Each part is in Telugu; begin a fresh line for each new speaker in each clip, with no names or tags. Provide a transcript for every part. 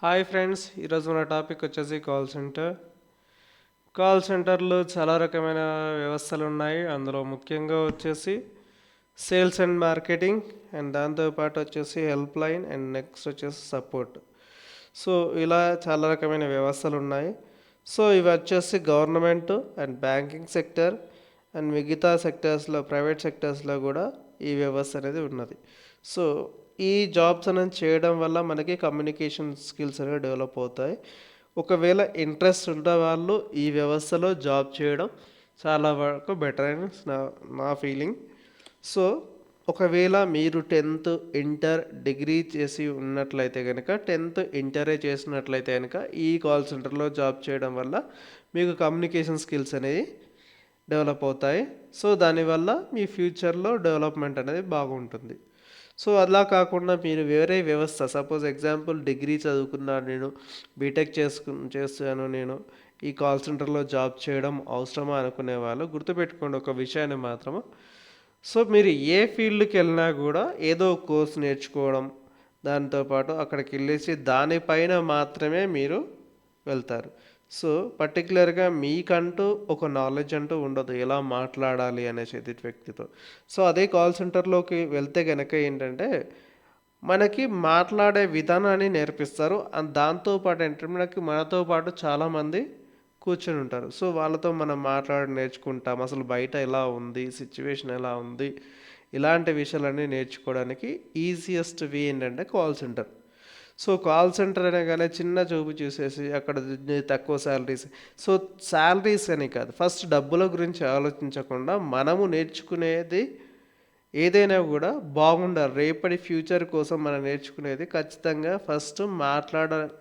హాయ్ ఫ్రెండ్స్, ఈరోజు మన టాపిక్ వచ్చేసి కాల్ సెంటర్. కాల్ సెంటర్లో చాలా రకమైన వ్యవస్థలు ఉన్నాయి. అందులో ముఖ్యంగా వచ్చేసి సేల్స్ అండ్ మార్కెటింగ్, అండ్ దాంతోపాటు వచ్చేసి హెల్ప్ లైన్, అండ్ నెక్స్ట్ వచ్చేసి సపోర్ట్. సో ఇలా చాలా రకమైన వ్యవస్థలు ఉన్నాయి. సో ఇవి వచ్చేసి government and banking sector and మిగతా సెక్టర్స్లో, ప్రైవేట్ సెక్టర్స్లో కూడా ఈ వ్యవస్థ అనేది ఉన్నది. సో ఈ జాబ్స్ అనేది చేయడం వల్ల మనకి కమ్యూనికేషన్ స్కిల్స్ అనేవి డెవలప్ అవుతాయి. ఒకవేళ ఇంట్రెస్ట్ ఉన్న వాళ్ళు ఈ వ్యవస్థలో జాబ్ చేయడం చాలా వరకు బెటర్ అని నా ఫీలింగ్. సో ఒకవేళ మీరు 10th ఇంటర్ డిగ్రీ చేసి ఉన్నట్లయితే కనుక, 10th ఇంటరే చేసినట్లయితే కనుక ఈ కాల్ సెంటర్లో జాబ్ చేయడం వల్ల మీకు కమ్యూనికేషన్ స్కిల్స్ అనేవి డెవలప్ అవుతాయి. సో దానివల్ల మీ ఫ్యూచర్లో డెవలప్మెంట్ అనేది బాగుంటుంది. సో అలా కాకుండా మీరు వేరే వ్యవస్థ, సపోజ్ ఎగ్జాంపుల్ డిగ్రీ చదువుకున్నాను నేను, బీటెక్ చేస్తాను నేను, ఈ కాల్ సెంటర్లో జాబ్ చేయడం అవసరమా అనుకునే వాళ్ళు గుర్తుపెట్టుకోండి ఒక విషయాన్ని మాత్రము. సో మీరు ఏ ఫీల్డ్కి వెళ్ళినా కూడా ఏదో ఒక కోర్స్ నేర్చుకోవడం, దాంతోపాటు అక్కడికి వెళ్ళేసి దానిపైన మాత్రమే మీరు వెళ్తారు. సో పర్టికులర్గా మీకంటూ ఒక నాలెడ్జ్ అంటూ ఉండదు ఎలా మాట్లాడాలి అనేసి ఎదుటి వ్యక్తితో. సో అదే కాల్ సెంటర్లోకి వెళ్తే కనుక ఏంటంటే మనకి మాట్లాడే విధానాన్ని నేర్పిస్తారు. అండ్ దాంతోపాటు ఏంటంటే మనతో పాటు చాలామంది కూర్చొని ఉంటారు. సో వాళ్ళతో మనం మాట్లాడి నేర్చుకుంటాం, అసలు బయట ఎలా ఉంది, సిచ్యువేషన్ ఎలా ఉంది, ఇలాంటి విషయాలన్నీ నేర్చుకోవడానికి ఈజియెస్ట్ వే ఏంటంటే call centre. So call centre అనగానే చిన్న చూపు చూసేసి అక్కడ తక్కువ శాలరీస్, సో శాలరీస్ అని కాదు, ఫస్ట్ డబ్బుల గురించి ఆలోచించకుండా మనము నేర్చుకునేది ఏదైనా కూడా బాగుండాలి. రేపటి ఫ్యూచర్ కోసం మనం నేర్చుకునేది ఖచ్చితంగా ఫస్ట్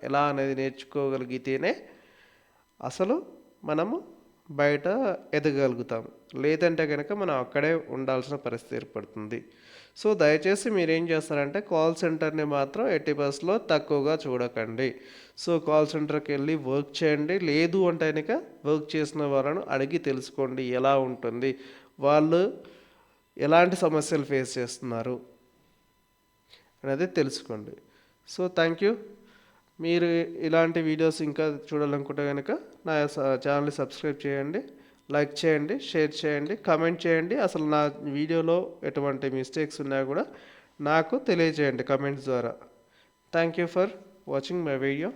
ఎలా అనేది నేర్చుకోగలిగితేనే అసలు మనము బయట ఎదగలుగుతాం. లేదంటే కనుక మనం అక్కడే ఉండాల్సిన పరిస్థితి ఏర్పడుతుంది. సో దయచేసి మీరేం చేస్తారంటే కాల్ సెంటర్ని మాత్రం ఎట్టి బస్లో తక్కువగా చూడకండి. సో కాల్ సెంటర్కి వెళ్ళి వర్క్ చేయండి. లేదు అంటే కనుక వర్క్ చేసిన వాళ్ళను అడిగి తెలుసుకోండి ఎలా ఉంటుంది, వాళ్ళు ఎలాంటి సమస్యలు ఫేస్ చేస్తున్నారు అనేది తెలుసుకోండి. So thank you. మీరు ఇలాంటి వీడియోస్ ఇంకా చూడాలనుకుంటే కనుక నా ఛానల్ని సబ్స్క్రైబ్ చేయండి, లైక్ చేయండి, షేర్ చేయండి, కామెంట్ చేయండి. అసలు నా వీడియోలో ఎటువంటి మిస్టేక్స్ ఉన్నా కూడా నాకు తెలియజేయండి కమెంట్స్ ద్వారా. Thank you for watching my video.